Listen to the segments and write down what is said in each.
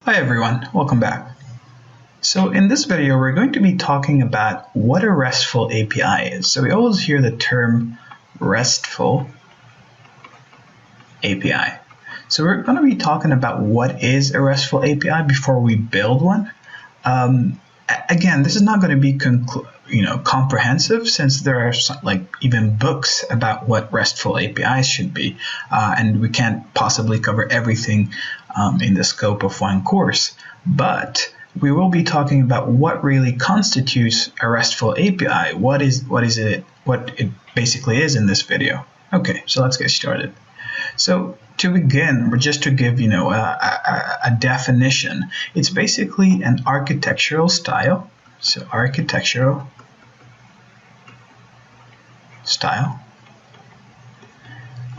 Hi everyone, welcome back. So in this video, we're going to be talking about what a RESTful API is. So we always hear the term RESTful API. So we're going to be talking about what is a RESTful API before we build one. Again, this is not going to be comprehensive, since there are even books about what RESTful APIs should be, and we can't possibly cover everything in the scope of one course. But we will be talking about what really constitutes a RESTful API. What it basically is in this video. Okay, so let's get started. So to begin, just to give a definition, it's basically an architectural style. So architectural style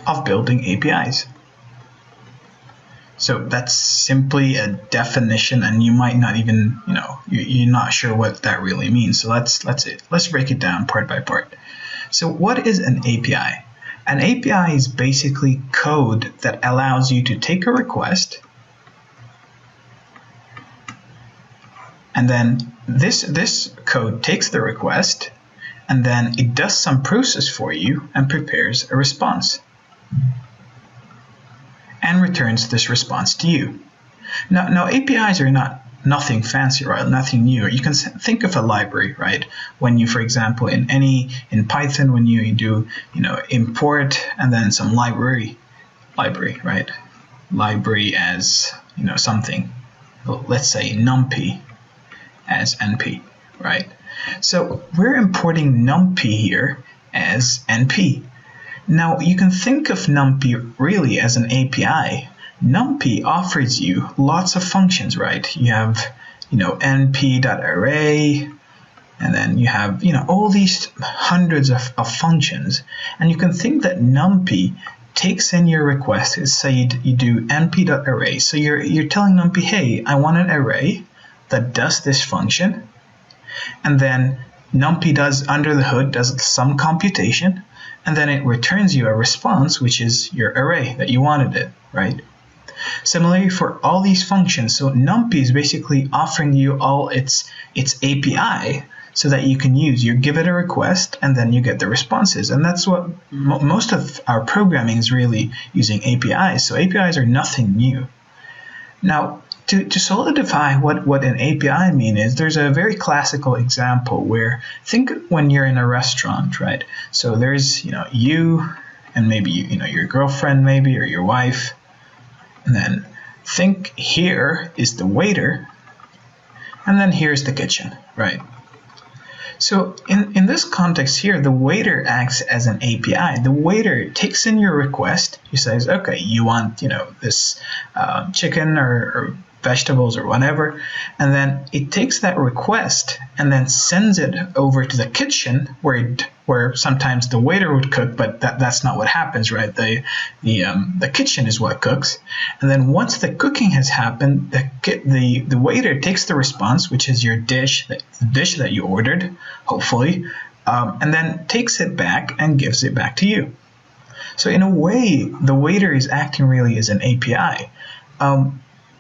of building APIs. So that's simply a definition, and you might not even, you're not sure what that really means. So let's break it down part by part. So what is an API? An API is basically code that allows you to take a request, and then this code takes the request, and then it does some process for you and prepares a response and returns this response to you. Now APIs are nothing fancy, right? Nothing new. You can think of a library, right? When you, for example, in Python, when you do import and then some library, right? Library as something. Well, let's say NumPy as NP, right? So we're importing NumPy here as NP. Now you can think of NumPy really as an API. NumPy offers you lots of functions, right? You have, np.array, and then you have, all these hundreds of functions. And you can think that NumPy takes in your request. Say you do np.array. So you're telling NumPy, hey, I want an array that does this function. And then NumPy does, under the hood, does some computation. And then it returns you a response, which is your array that you wanted it, right? Similarly for all these functions, so NumPy is basically offering you all its API so that you can use. You give it a request and then you get the responses. And that's what most of our programming is really using APIs. So APIs are nothing new. Now, to solidify what an API means is, there's a very classical example where, think when you're in a restaurant, right? So there's you and maybe your girlfriend maybe, or your wife, and then think here is the waiter, and then here's the kitchen, right? So in this context here, the waiter acts as an API. The waiter takes in your request. He says, okay, you want this chicken or vegetables or whatever, and then it takes that request and then sends it over to the kitchen where sometimes the waiter would cook, but that's not what happens, right? The kitchen is what cooks. And then once the cooking has happened, the waiter takes the response, which is your dish, the dish that you ordered, hopefully, and then takes it back and gives it back to you. So in a way, the waiter is acting really as an API.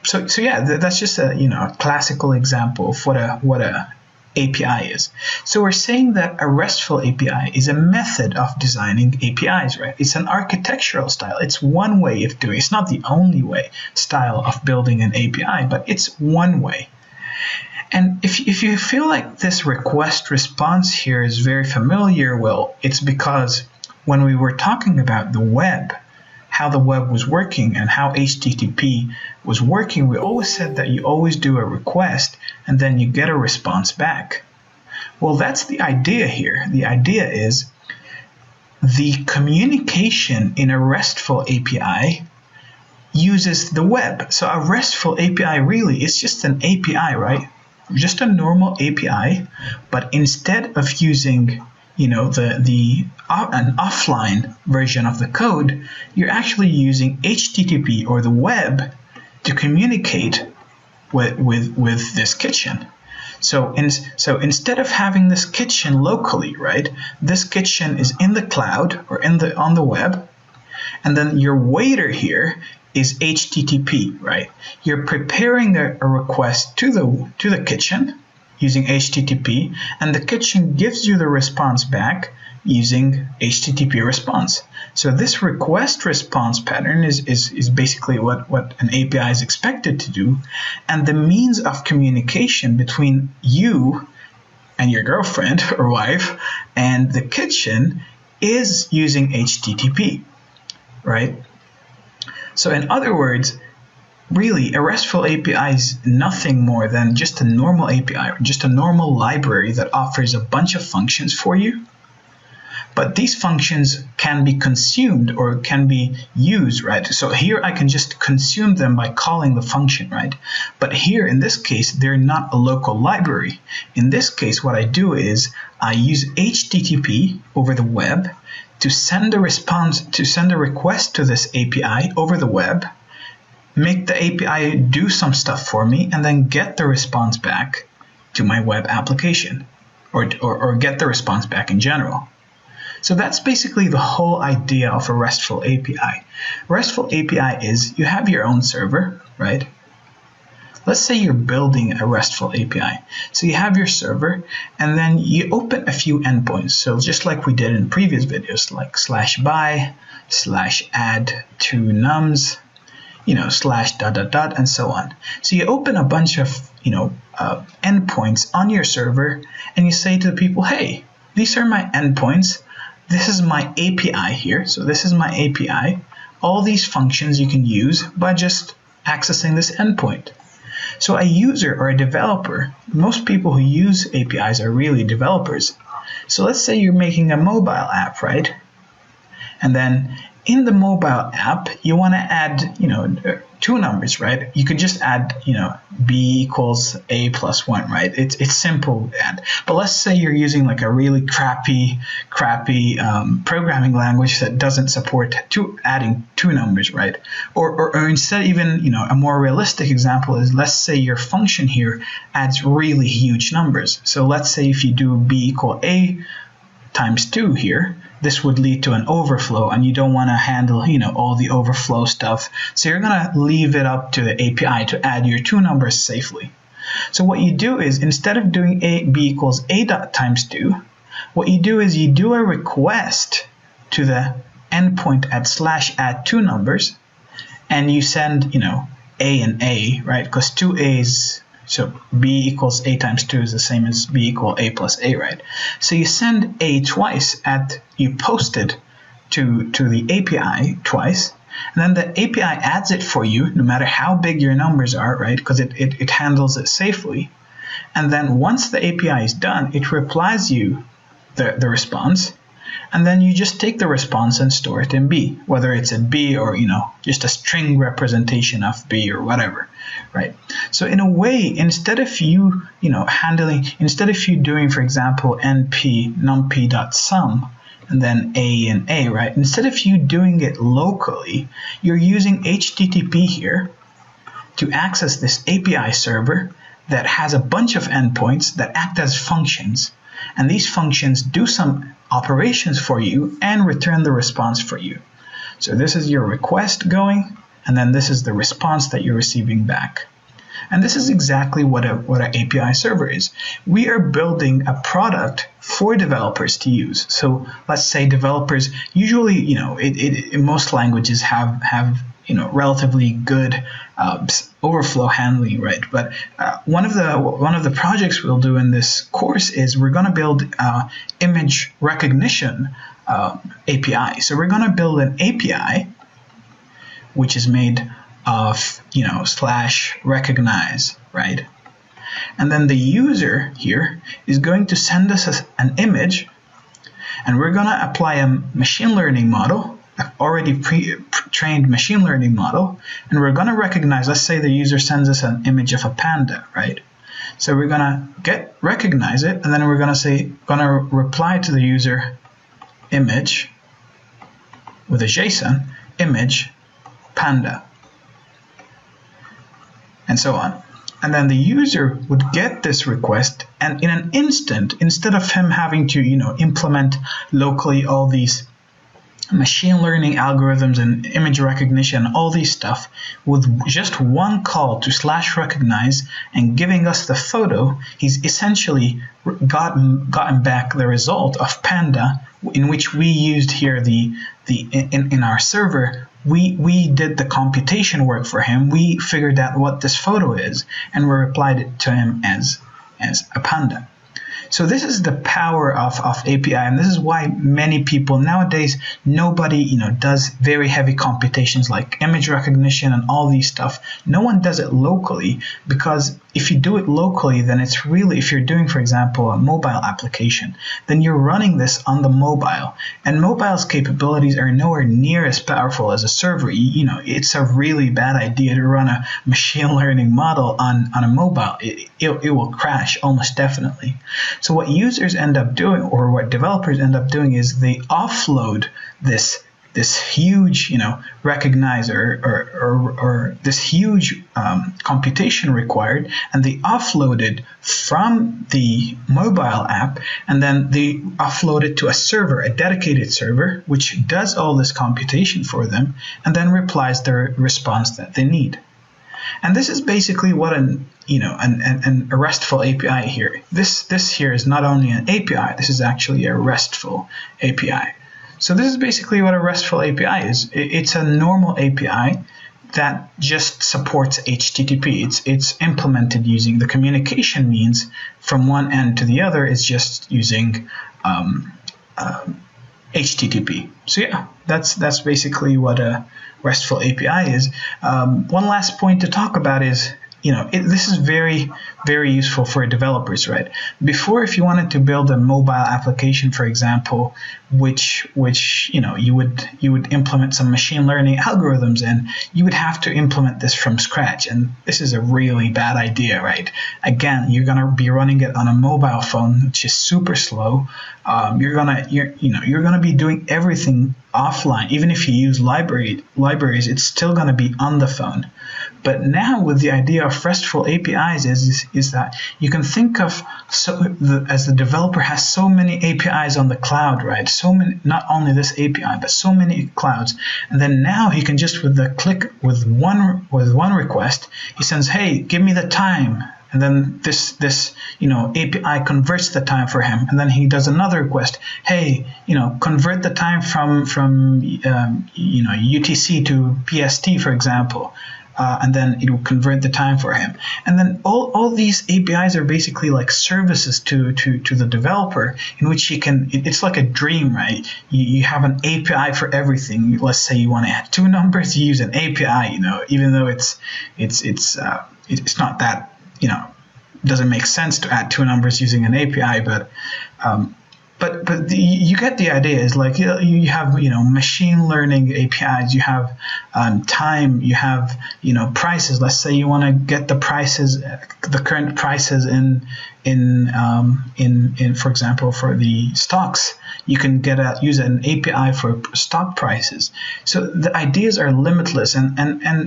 So yeah, that's just a classical example of what a API is. So we're saying that a RESTful API is a method of designing APIs, right? It's an architectural style. It's one way of doing it. It's not the only way style of building an API, but it's one way. And if you feel like this request response here is very familiar, well, it's because when we were talking about the web, how the web was working and how HTTP was working, we always said that you always do a request and then you get a response back. Well, that's the idea here. The idea is the communication in a RESTful API uses the web. So a RESTful API really is just an API, right? Just a normal API, but instead of using an offline version of the code, you're actually using HTTP or the web to communicate with this kitchen. So instead of having this kitchen locally, right, this kitchen is in the cloud or on the web, and then your waiter here is HTTP, right? You're preparing a request to the kitchen using HTTP, and the kitchen gives you the response back using HTTP response. So this request response pattern is basically what an API is expected to do, and the means of communication between you and your girlfriend or wife and the kitchen is using HTTP, right? So in other words, really, a RESTful API is nothing more than just a normal API, or just a normal library that offers a bunch of functions for you. But these functions can be consumed or can be used, right? So here I can just consume them by calling the function, right? But here in this case, they're not a local library. In this case, what I do is I use HTTP over the web to send a response, to send a request to this API over the web, make the API do some stuff for me, and then get the response back to my web application, or get the response back in general. So that's basically the whole idea of a RESTful API. RESTful API is you have your own server, right? Let's say you're building a RESTful API. So you have your server, and then you open a few endpoints. So just like we did in previous videos, like /by, /add to nums, /... and so on. So you open a bunch of, endpoints on your server, and you say to the people, hey, these are my endpoints. This is my API here. So this is my API. All these functions you can use by just accessing this endpoint. So a user or a developer, most people who use APIs are really developers. So let's say you're making a mobile app, right? And then in the mobile app, you want to add, two numbers, right? You could just add, b equals a plus 1, right? It's simple to add. But let's say you're using like a really crappy programming language that doesn't support adding two numbers, right? Or instead, even, a more realistic example is, let's say your function here adds really huge numbers. So let's say if you do b equal a times 2 here, this would lead to an overflow, and you don't want to handle, all the overflow stuff. So you're going to leave it up to the API to add your two numbers safely. So what you do is, instead of doing b equals a dot times 2, what you do is you do a request to the endpoint at /add two numbers, and you send, a and a, right? Because 2a's, so b equals a times 2 is the same as b equal a plus a, right? So you send a twice, you post it to the API twice, and then the API adds it for you, no matter how big your numbers are, right? Because it handles it safely. And then once the API is done, it replies you the response, and then you just take the response and store it in B, whether it's a B or, just a string representation of B or whatever, right? So in a way, instead of you, instead of you doing, for example, numpy.sum, and then a and a, right? Instead of you doing it locally, you're using HTTP here to access this API server that has a bunch of endpoints that act as functions. And these functions do some operations for you and return the response for you. So this is your request going, and then this is the response that you're receiving back. And this is exactly what an API server is. We are building a product for developers to use. So let's say developers usually, in most languages have relatively good overflow handling, right? But one of the projects we'll do in this course is we're going to build image recognition API. So we're going to build an API which is made of /recognize, right? And then the user here is going to send us an image, and we're going to apply a machine learning model, an already pre-trained machine learning model, and we're going to recognize, let's say the user sends us an image of a panda, right? So we're going to recognize it, and then we're going to reply to the user image with a JSON image panda, and so on. And then the user would get this request, and in an instant, instead of him having to implement locally all these machine learning algorithms and image recognition, all these stuff, with just one call to /recognize and giving us the photo, he's essentially gotten back the result of Panda, in which we used here in our server. We did the computation work for him. We figured out what this photo is, and we replied it to him as a panda. So this is the power of API, and this is why many people nowadays, nobody does very heavy computations like image recognition and all these stuff. No one does it locally, because if you do it locally, then it's really, if you're doing, for example, a mobile application, then you're running this on the mobile, and mobile's capabilities are nowhere near as powerful as a server. It's a really bad idea to run a machine learning model on a mobile. It will crash almost definitely. So what users end up doing, or what developers end up doing, is they offload this huge, recognizer or this huge computation required, and they offload it from the mobile app, and then they offload it to a server, a dedicated server, which does all this computation for them, and then replies the response that they need. And this is basically what a RESTful API here. This here is not only an API, this is actually a RESTful API. So this is basically what a RESTful API is. It's a normal API that just supports HTTP. It's implemented using the communication means from one end to the other is just using HTTP. So yeah, that's basically what a RESTful API is. One last point to talk about is, this is very, very useful for developers, right? Before, if you wanted to build a mobile application, for example, which you would implement some machine learning algorithms in, you would have to implement this from scratch, and this is a really bad idea, right? Again, you're gonna be running it on a mobile phone, which is super slow. You're gonna be doing everything offline. Even if you use libraries, it's still gonna be on the phone. But now with the idea of RESTful APIs is that you can think of, as the developer has so many APIs on the cloud, right? So many, not only this API, but so many clouds. And then now he can just with one request, he sends, hey, give me the time. And then this API converts the time for him, and then he does another request. Hey, convert the time from UTC to PST, for example, and then it will convert the time for him. And then all these APIs are basically like services to the developer, in which he can. It's like a dream, right? You have an API for everything. Let's say you want to add 2 numbers, you use an API. Even though it's not that. Doesn't make sense to add 2 numbers using an API, but you get the idea. Is like you have machine learning APIs, you have time, you have prices. Let's say you want to get the prices, the current prices in for example for the stocks. You can use an API for stock prices. So the ideas are limitless, and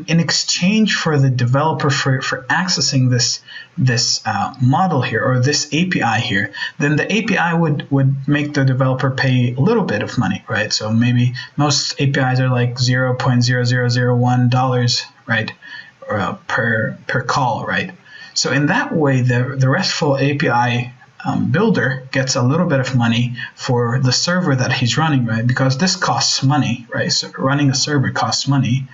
in exchange for the developer for accessing this model here, or this API here, then the API would make the developer pay a little bit of money, right? So maybe most APIs are like $0.0001, right, per call, right? So in that way, the RESTful API builder gets a little bit of money for the server that he's running, right? Because this costs money, right? So running a server costs money.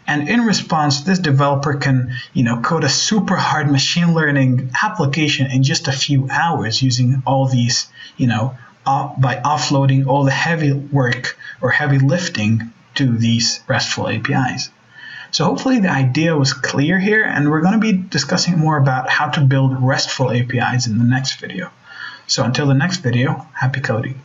And in response, this developer can, code a super hard machine learning application in just a few hours using all these, by offloading all the heavy work or heavy lifting to these RESTful APIs. So hopefully the idea was clear here, and we're going to be discussing more about how to build RESTful APIs in the next video. So until the next video, happy coding.